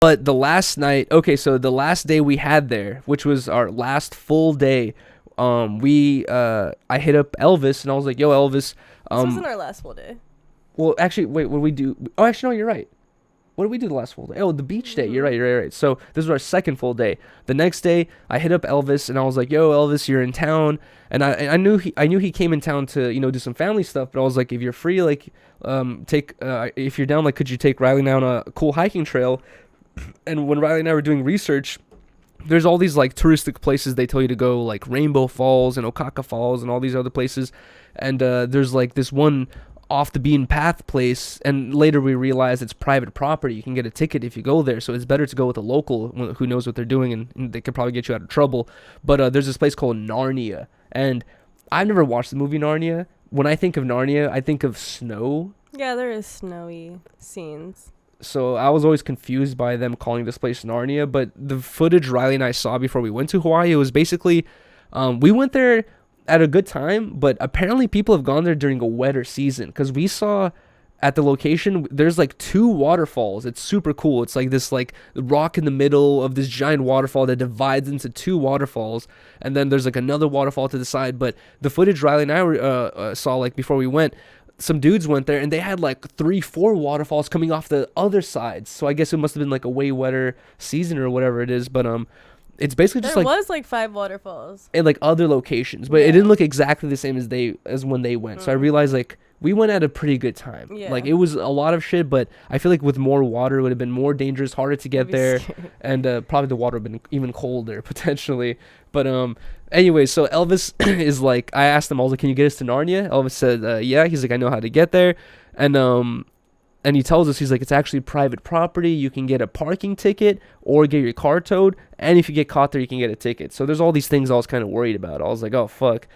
But the last night, okay, so the last day we had there, which was our last full day, I hit up Elvis and I was like, "Yo, Elvis, This wasn't our last full day. well, actually, wait, what did we do? Oh, actually, no, you're right. What did we do the last full day? Oh, the beach day. You're right. You're right. So this was our second full day. The next day, I hit up Elvis and I was like, "Yo, Elvis, you're in town." And I knew he came in town to do some family stuff. But I was like, if you're free, like, take if you're down, like, could you take Riley and I on a cool hiking trail? And when Riley and I were doing research, there's all these like touristic places they tell you to go, like Rainbow Falls and Okaka Falls and all these other places. And there's like this one off the beaten path place, and later we realized it's private property. You can get a ticket if you go there, so it's better to go with a local who knows what they're doing, and they could probably get you out of trouble. But there's this place called Narnia, and I've never watched the movie Narnia. When I think of Narnia, I think of snow. Yeah, there is snowy scenes. So I was always confused by them calling this place Narnia. But the footage Riley and I saw before we went to Hawaii, it was basically, we went there at a good time, but apparently people have gone there during a wetter season, because we saw at the location there's like 2 waterfalls. It's super cool. It's like this like rock in the middle of this giant waterfall that divides into 2 waterfalls, and then there's like another waterfall to the side. But the footage Riley and I saw like before we went, some dudes went there and they had like 3-4 waterfalls coming off the other sides. So I guess it must have been like a way wetter season or whatever it is. But it's basically just There like was like 5 waterfalls. in like other locations, but it didn't look exactly the same as when they went. So I realized like we went at a pretty good time. Yeah. Like it was a lot of shit, but I feel like with more water it would have been more dangerous, harder to get there, and probably the water would have been even colder potentially. But anyway, so Elvis is like, I asked him, I was like, "Can you get us to Narnia?" Elvis said, "Yeah." He's like, "I know how to get there," and he tells us, he's like, "It's actually private property. You can get a parking ticket or get your car towed. And if you get caught there, you can get a ticket." So there's all these things I was kind of worried about. I was like, "Oh, fuck."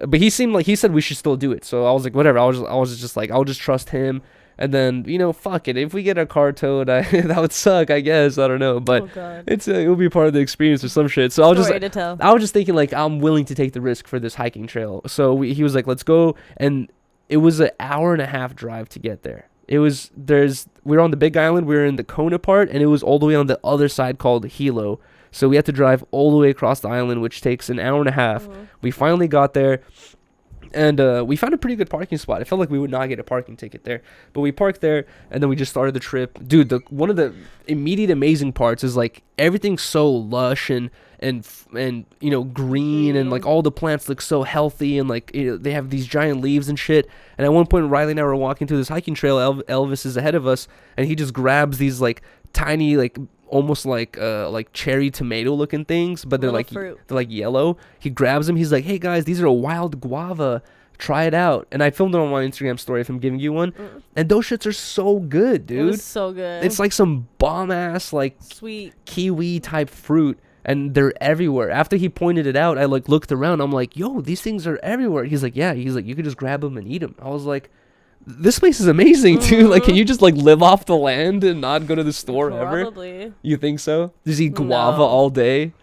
But he seemed like he said we should still do it. So I was like, whatever. I was just like, I'll just trust him. And then, fuck it. If we get a car towed, that would suck, I guess. I don't know. But it'll be part of the experience or some shit. So I was just thinking, like, I'm willing to take the risk for this hiking trail. So he was like, "Let's go." And it was an hour and a half drive to get there. We were on the Big Island, we were in the Kona part, and it was all the way on the other side called Hilo. So we had to drive all the way across the island, which takes an hour and a half. We finally got there, and we found a pretty good parking spot. It felt like we would not get a parking ticket there, but we parked there, and then we just started the trip. Dude, one of the immediate amazing parts is like everything's so lush and green, and like all the plants look so healthy, and like they have these giant leaves and shit. And at one point Riley and I were walking through this hiking trail. Elvis is ahead of us, and he just grabs these like tiny, like almost like cherry tomato looking things, but they're like yellow. He grabs them. He's like, "Hey guys, these are a wild guava. Try it out." And I filmed it on my Instagram story if I'm giving you one. And those shits are so good, dude. It was so good. It's like some bomb ass like sweet kiwi type fruit, and they're everywhere. After he pointed it out, I like looked around. I'm like, "Yo, these things are everywhere." He's like, "Yeah." He's like, "You could just grab them and eat them." I was like, "This place is amazing, too." Like, can you just like live off the land and not go to the store ever? Probably. You think so? Just eat guava all day?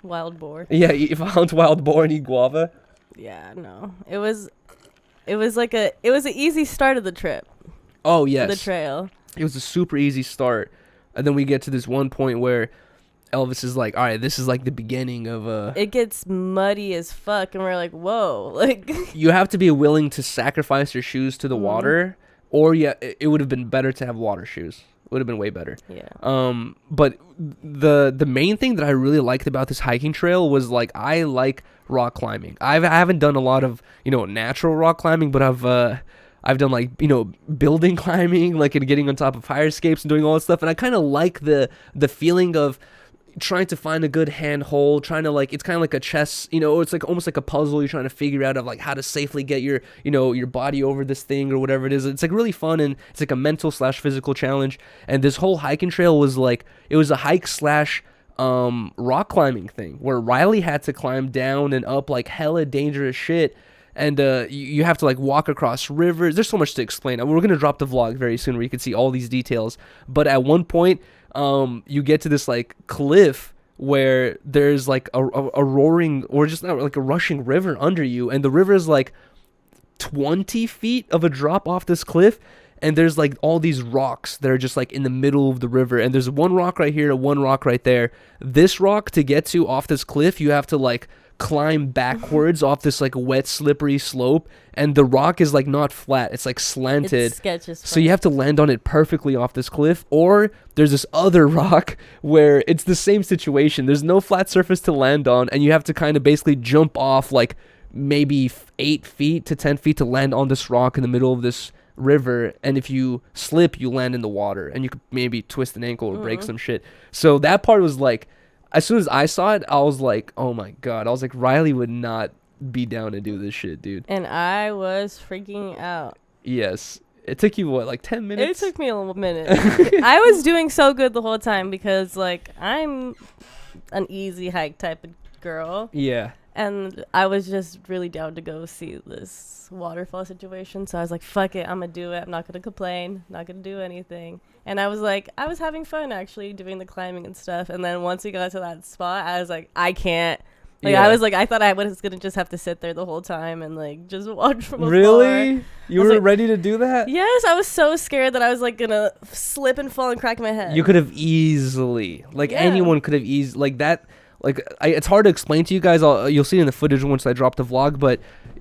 Wild boar. Yeah, hunt wild boar and eat guava. Yeah, no. It was an easy start of the trip. Oh yes. The trail. It was a super easy start, and then we get to this one point where Elvis is like, "All right, this is like the beginning of It gets muddy as fuck, and we're like, whoa, like. You have to be willing to sacrifice your shoes to the water, or it would have been better to have water shoes. It would have been way better. Yeah. But the main thing that I really liked about this hiking trail was like, I like rock climbing. I haven't done a lot of natural rock climbing, but I've done like building climbing, like, and getting on top of fire escapes and doing all that stuff, and I kind of like the feeling of trying to find a good handhold, trying to like, it's kind of like a chess, it's like almost like a puzzle. You're trying to figure out of like how to safely get your your body over this thing or whatever it is. It's like really fun, and it's like a mental / physical challenge. And this whole hiking trail was like, it was a hike / rock climbing thing where Riley had to climb down and up like hella dangerous shit. And you have to like walk across rivers. There's so much to explain. We're gonna drop the vlog very soon where you can see all these details. But at one point, you get to this like cliff where there's like a roaring, or just not like a rushing river under you, and the river is like 20 feet of a drop off this cliff, and there's like all these rocks that are just like in the middle of the river, and there's one rock right here, one rock right there. This rock, to get to off this cliff, you have to like climb backwards off this like wet slippery slope, and the rock is like not flat, it's like slanted. It's sketch as So you have to land on it perfectly off this cliff. Or there's this other rock where it's the same situation, there's no flat surface to land on, and you have to kind of basically jump off like maybe 8 feet to 10 feet to land on this rock in the middle of this river, and if you slip you land in the water, and you could maybe twist an ankle or break some shit. So that part was like, as soon as I saw it, I was like, oh my God. I was like, Riley would not be down to do this shit, dude. And I was freaking out. Yes. It took you, what, like 10 minutes? It took me a little minute. I was doing so good the whole time because, like, I'm an easy hike type of girl. Yeah. And I was just really down to go see this waterfall situation. So I was like, fuck it, I'm going to do it. I'm not going to complain. Not going to do anything. And I was like, I was having fun actually doing the climbing and stuff. And then once we got to that spot, I was like, I can't. Like, yeah. I was like, I thought I was going to just have to sit there the whole time and like just watch from afar. Really? You were like, ready to do that? Yes, I was so scared that I was like going to slip and fall and crack my head. You could have easily, like anyone could have easily, like that. Like, it's hard to explain to you guys. You'll see in the footage once I drop the vlog, but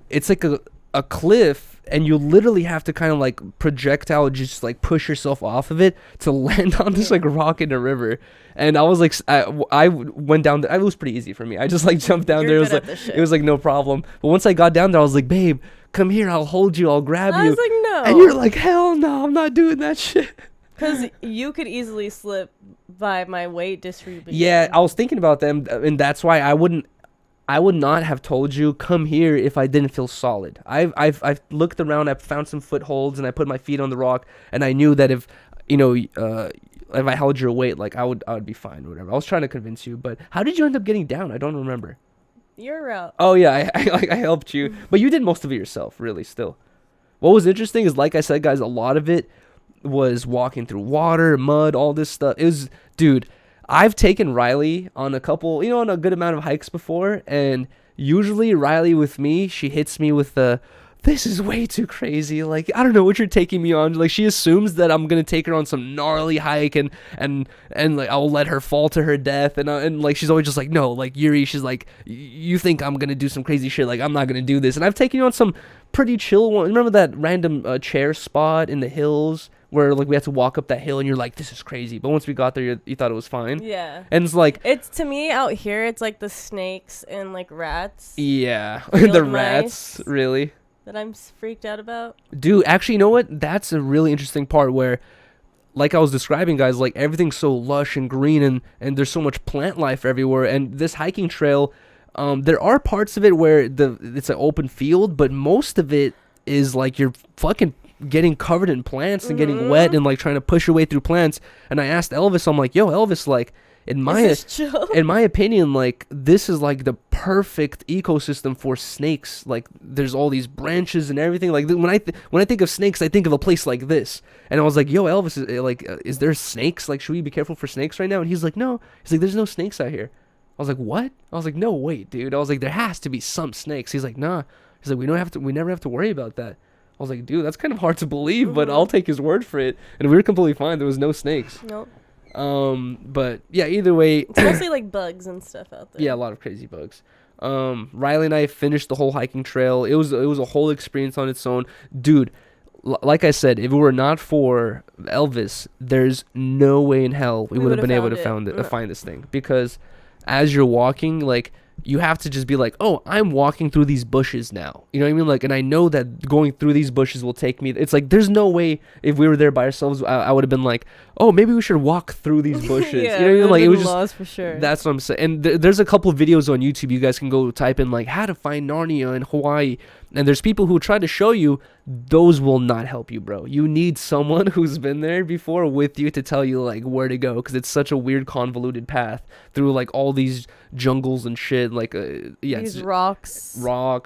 it's like a cliff, and you literally have to kind of like projectile, just like push yourself off of it to land on this like rock in the river. And I was like, I went down there. It was pretty easy for me. I just like jumped down there. It was like no problem. But once I got down there, I was like, babe, come here. I'll hold you. I'll grab you. I was like, no. And you're like, hell no, I'm not doing that shit. Because you could easily slip by my weight distribution. Yeah, I was thinking about them, and that's why I would not have told you come here if I didn't feel solid. I've looked around, I've found some footholds, and I put my feet on the rock, and I knew that if I held your weight, like I would be fine or whatever. I was trying to convince you, but how did you end up getting down? I don't remember. Your route. Oh yeah, I helped you, but you did most of it yourself, really. Still, what was interesting is, like I said, guys, a lot of it was walking through water, mud, all this stuff. It was, dude, I've taken Riley on a couple, on a good amount of hikes before, and usually Riley with me, she hits me with the, this is way too crazy. Like, I don't know what you're taking me on. Like, she assumes that I'm gonna take her on some gnarly hike, and like I'll let her fall to her death, and like she's always just like, no, like Yuriy, she's like, you think I'm gonna do some crazy shit? Like, I'm not gonna do this. And I've taken you on some pretty chill one. Remember that random chair spot in the hills where like we had to walk up that hill, and you're like, this is crazy, but once we got there, you thought it was fine. Yeah. And it's like, it's, to me out here, it's like the snakes and like rats. Yeah. The rats, really, that I'm freaked out about. Dude, actually, you know what? That's a really interesting part where, like I was describing, guys, like everything's so lush and green, and there's so much plant life everywhere. And this hiking trail, there are parts of it where it's an open field, but most of it is like you're fucking getting covered in plants and getting wet and like trying to push your way through plants. And I asked Elvis, I'm like, yo, Elvis, like, in my opinion, like, this is like the perfect ecosystem for snakes. Like, there's all these branches and everything. Like, when I think of snakes, I think of a place like this. And I was like, yo, Elvis, is there snakes? Like, should we be careful for snakes right now? And he's like, no. He's like, there's no snakes out here. I was like, what? I was like, no, wait, dude. I was like, there has to be some snakes. He's like, nah. He's like, we never have to worry about that. I was like, dude, that's kind of hard to believe, but I'll take his word for it. And we were completely fine. There was no snakes. Nope. But yeah, either way. It's mostly like bugs and stuff out there. Yeah, a lot of crazy bugs. Riley and I finished the whole hiking trail. It was a whole experience on its own. Dude, like I said, if it were not for Elvis, there's no way in hell we would have been able to find this thing. Because as you're walking, like, you have to just be like, oh, I'm walking through these bushes now. You know what I mean? Like, and I know that going through these bushes will take me. It's like, there's no way if we were there by ourselves, I would have been like, oh, maybe we should walk through these bushes. Yeah, you know what I mean? Like, it was just lost for sure. That's what I'm saying. And there's a couple of videos on YouTube. You guys can go type in like how to find Narnia in Hawaii. And there's people who try to show you. Those will not help you, bro. You need someone who's been there before with you to tell you like where to go, because it's such a weird convoluted path through like all these jungles and shit. Like these rocks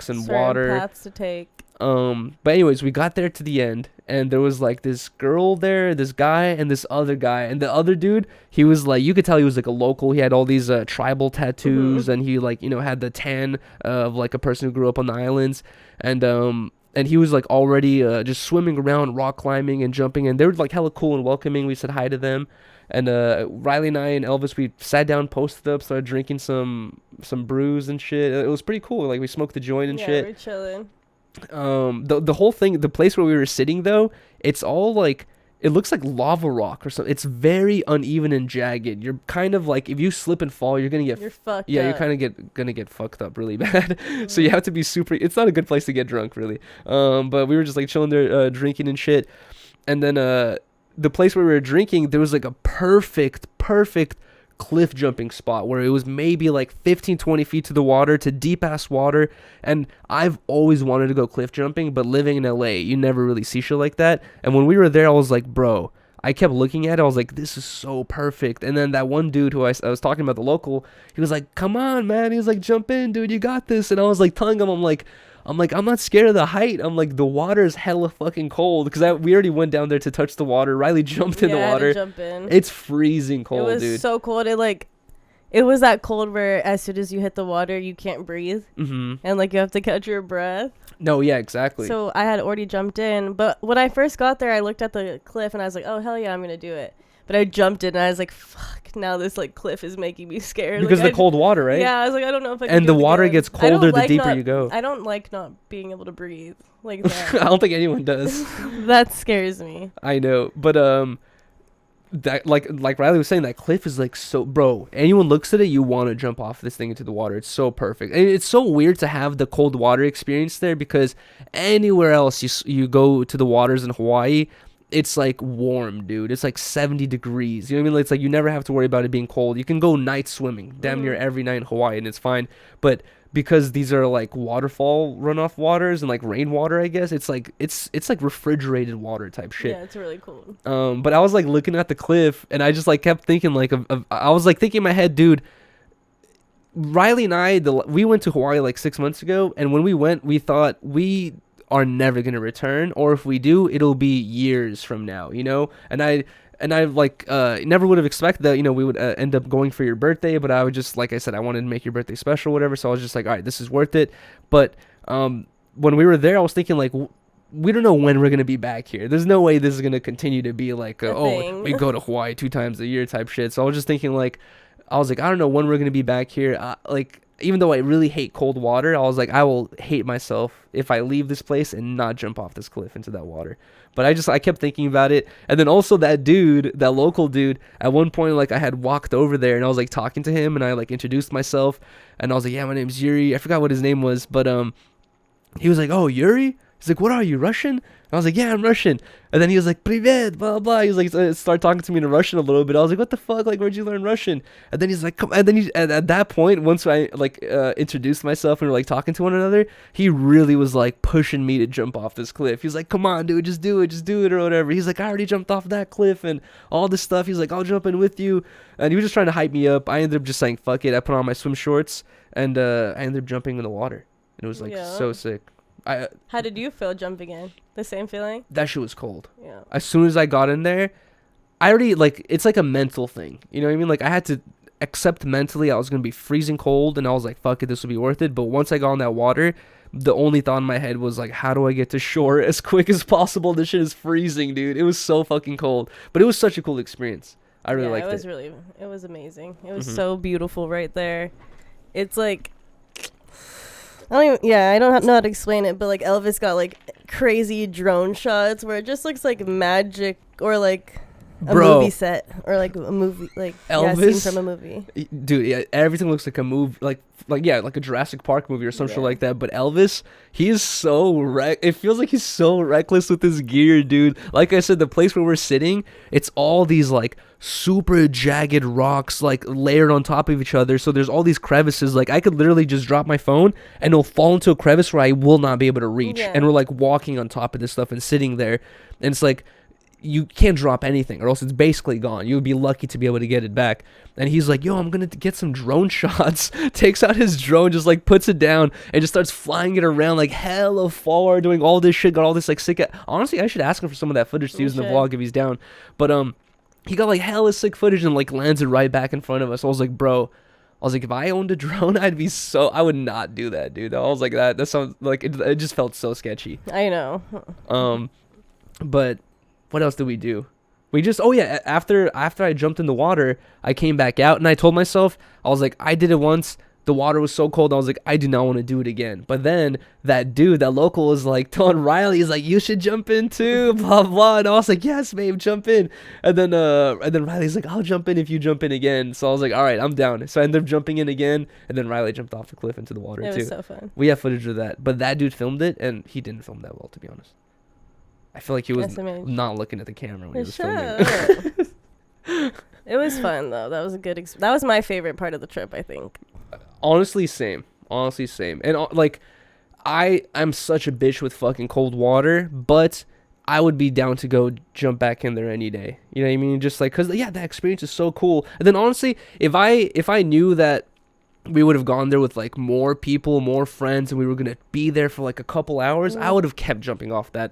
and water. Paths to take. But anyways, we got there to the end, and there was like this girl there, this guy, and this other guy, and the other dude, he was like, you could tell he was like a local. He had all these tribal tattoos, and he like had the tan of like a person who grew up on the islands, and and he was like already just swimming around, rock climbing and jumping, and they were like hella cool and welcoming. We said hi to them, and Riley and I and Elvis, we sat down, posted up, started drinking some brews and shit. It was pretty cool. Like we smoked the joint and shit. We're chilling. The whole thing, the place where we were sitting though, it's all like, it looks like lava rock or something. It's very uneven and jagged. You're kind of like, if you slip and fall, you're fucked yeah, up. you're kind of gonna get fucked up really bad. So you have to be super. It's not a good place to get drunk, really. But we were just like chilling there, drinking and shit. And then the place where we were drinking, there was like a perfect cliff jumping spot where it was maybe like 15-20 feet to the water, to deep ass water. And I've always wanted to go cliff jumping, but living in LA, you never really see shit like that. And when we were there, I was like, bro, I kept looking at it, I was like, this is so perfect. And then that one dude who I was talking about, the local, he was like, come on, man. He was like, jump in, dude, you got this. And I was like telling him, I'm like, I'm not scared of the height. I'm like, the water is hella fucking cold, because we already went down there to touch the water. Riley jumped in the water. I had to jump in. It's freezing cold, dude. It was so cold. It was that cold where as soon as you hit the water, you can't breathe, and like you have to catch your breath. No, yeah, exactly. So I had already jumped in, but when I first got there, I looked at the cliff and I was like, oh hell yeah, I'm gonna do it. But I jumped in and I was like, fuck, now this like cliff is making me scared. Because like, the cold water, right? Yeah, I was like, I don't know if I can And do the it water again. gets colder the deeper not, you go. I don't like not being able to breathe like that. I don't think anyone does. That scares me. I know, but that like Riley was saying, that cliff is like so, bro, anyone looks at it, you want to jump off this thing into the water. It's so perfect. And it's so weird to have the cold water experience there, because anywhere else you go to the waters in Hawaii, it's like warm, dude. It's like 70 degrees. You know what I mean? It's like you never have to worry about it being cold. You can go night swimming damn near every night in Hawaii and it's fine. But because these are like waterfall runoff waters and like rainwater, I guess, it's like refrigerated water type shit. Yeah, it's really cool. But I was like looking at the cliff and I just like kept thinking like I was like thinking in my head, dude, Riley and I, we went to Hawaii like 6 months ago, and when we went, we thought we are never going to return, or if we do, it'll be years from now, you know? And I like never would have expected that, you know, we would end up going for your birthday, but I would just, like I said, I wanted to make your birthday special, whatever. So I was just like, all right, this is worth it. But when we were there, I was thinking like, we don't know when we're going to be back here. There's no way this is going to continue to be like, we go to Hawaii 2 times a year type shit. So I was just thinking like, I was like, I don't know when we're going to be back here. Like, even though I really hate cold water, I was like, I will hate myself if I leave this place and not jump off this cliff into that water. But I kept thinking about it. And then also that local dude, at one point, like I had walked over there and I was like talking to him and I like introduced myself and I was like, yeah, my name's Yuriy. I forgot what his name was, but he was like, oh, Yuriy? He's like, what are you, Russian? I was like, yeah, I'm Russian. And then he was like, privet, blah, blah. He was like, start talking to me in Russian a little bit. I was like, what the fuck? Like, where'd you learn Russian? And then he's like, come. And then at that point, once I like introduced myself and we were like talking to one another, he really was like pushing me to jump off this cliff. He's like, come on, dude, just do it or whatever. He's like, I already jumped off that cliff and all this stuff. He's like, I'll jump in with you. And he was just trying to hype me up. I ended up just saying, fuck it. I put on my swim shorts and I ended up jumping in the water. And it was like so sick. How did you feel jumping in? The same feeling? That shit was cold. Yeah. As soon as I got in there, I already, like, it's like a mental thing. You know what I mean? Like, I had to accept mentally I was going to be freezing cold, and I was like, fuck it, this will be worth it. But once I got in that water, the only thought in my head was, like, how do I get to shore as quick as possible? This shit is freezing, dude. It was so fucking cold. But it was such a cool experience. I really liked it. It was amazing. It was so beautiful right there. It's like, I don't know how to explain it, but like Elvis got like crazy drone shots where it just looks like magic, or like a movie set, or like a movie, like Elvis, scene from a movie. Dude, yeah, everything looks like a movie, like a Jurassic Park movie or some shit like that. But Elvis, he is so it feels like he's so reckless with his gear, dude. Like I said, the place where we're sitting, it's all these like super jagged rocks like layered on top of each other. So there's all these crevices. Like I could literally just drop my phone and it'll fall into a crevice where I will not be able to reach. Yeah. And we're like walking on top of this stuff and sitting there, and it's like, you can't drop anything or else it's basically gone. You would be lucky to be able to get it back. And he's like, yo, I'm gonna get some drone shots. Takes out his drone, just like puts it down and just starts flying it around like hella far, doing all this shit, got all this like sick. Honestly, I should ask him for some of that footage to use in the vlog if he's down. But he got like hella sick footage and like lands it right back in front of us. I was like, bro, I was like, if I owned a drone, I would not do that, dude. I was like, that sounds like, it just felt so sketchy. I know. But what else did we do? We just, oh yeah, after I jumped in the water, I came back out and I told myself, I was like, I did it once. The water was so cold. I was like, I do not want to do it again. But then that local was like telling Riley, he's like, you should jump in too, blah, blah. And I was like, yes, babe, jump in. And then Riley's like, I'll jump in if you jump in again. So I was like, all right, I'm down. So I ended up jumping in again. And then Riley jumped off the cliff into the water too. It was so fun. We have footage of that. But that dude filmed it and he didn't film that well, to be honest. I feel like he was not looking at the camera when he was filming. It was fun though. That was a good that was my favorite part of the trip, I think. Honestly, same. And like, I'm such a bitch with fucking cold water, but I would be down to go jump back in there any day. You know what I mean? Just like, cause yeah, that experience is so cool. And then honestly, if I knew that we would have gone there with like more people, more friends, and we were gonna be there for like a couple hours, I would have kept jumping off that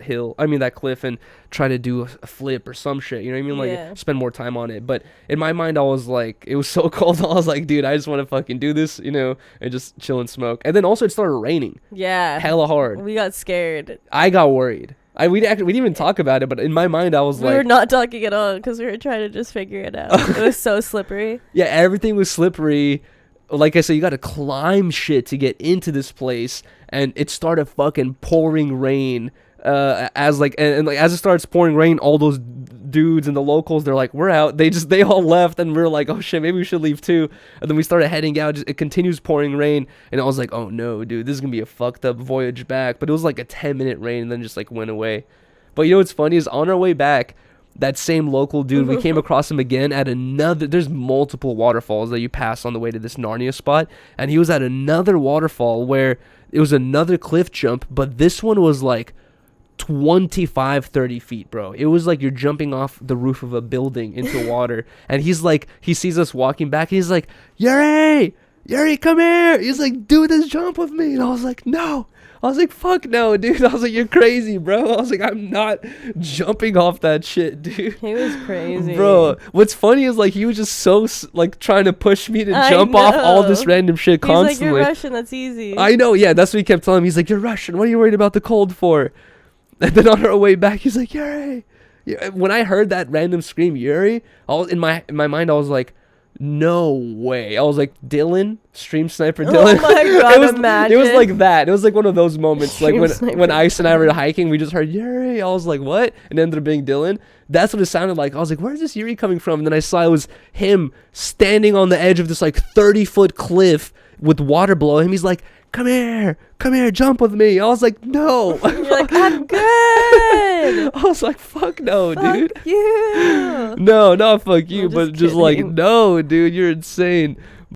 cliff, and try to do a flip or some shit. You know what I mean? Like, spend more time on it. But in my mind, I was like, it was so cold. I was like, dude, I just want to fucking do this, you know, and just chill and smoke. And then also it started raining. Yeah. Hella hard. We got scared. I got worried. We didn't even talk about it, but in my mind, I was like... We were not talking at all because we were trying to just figure it out. It was so slippery. Yeah, everything was slippery. Like I said, you got to climb shit to get into this place, and it started fucking pouring rain. As it starts pouring rain, all those dudes and the locals, they're like, we're out. They all left, and we were like, oh shit, maybe we should leave too. And then we started heading out. It continues pouring rain, and I was like, oh no, dude, this is gonna be a fucked up voyage back. But it was like a 10-minute rain, and then just like went away. But you know what's funny is on our way back, that same local dude, we came across him again at there's multiple waterfalls that you pass on the way to this Narnia spot, and he was at another waterfall where it was another cliff jump, but this one was like 25-30 feet, bro. It was like you're jumping off the roof of a building into water. And he's like, he sees us walking back, and he's like, Yuriy, come here. He's like, do this jump with me. And I was like, no. I was like, fuck no, dude. I was like, you're crazy, bro. I was like, I'm not jumping off that shit, dude. He was crazy. Bro, what's funny is, like, he was just so, like, trying to push me to jump off all this random shit constantly. He's like, you're Russian, that's easy. I know, yeah, that's what he kept telling me. He's like, you're Russian. What are you worried about the cold for? And then on our way back, he's like, Yuriy. When I heard that random scream, Yuriy, in my mind, I was like, no way. I was like, Dylan, stream sniper Dylan. Oh my god, imagine. It was like that. It was like one of those moments, like when Ice and I were hiking, we just heard Yuriy. I was like, what? And it ended up being Dylan. That's what it sounded like. I was like, where's this Yuriy coming from? And then I saw it was him standing on the edge of this like 30-foot cliff with water below him. He's like, come here, jump with me. I was like, no. You're like, I'm good. I was like, fuck no, dude. Fuck you. No, not fuck you, but just kidding. like, no, dude, you're insane.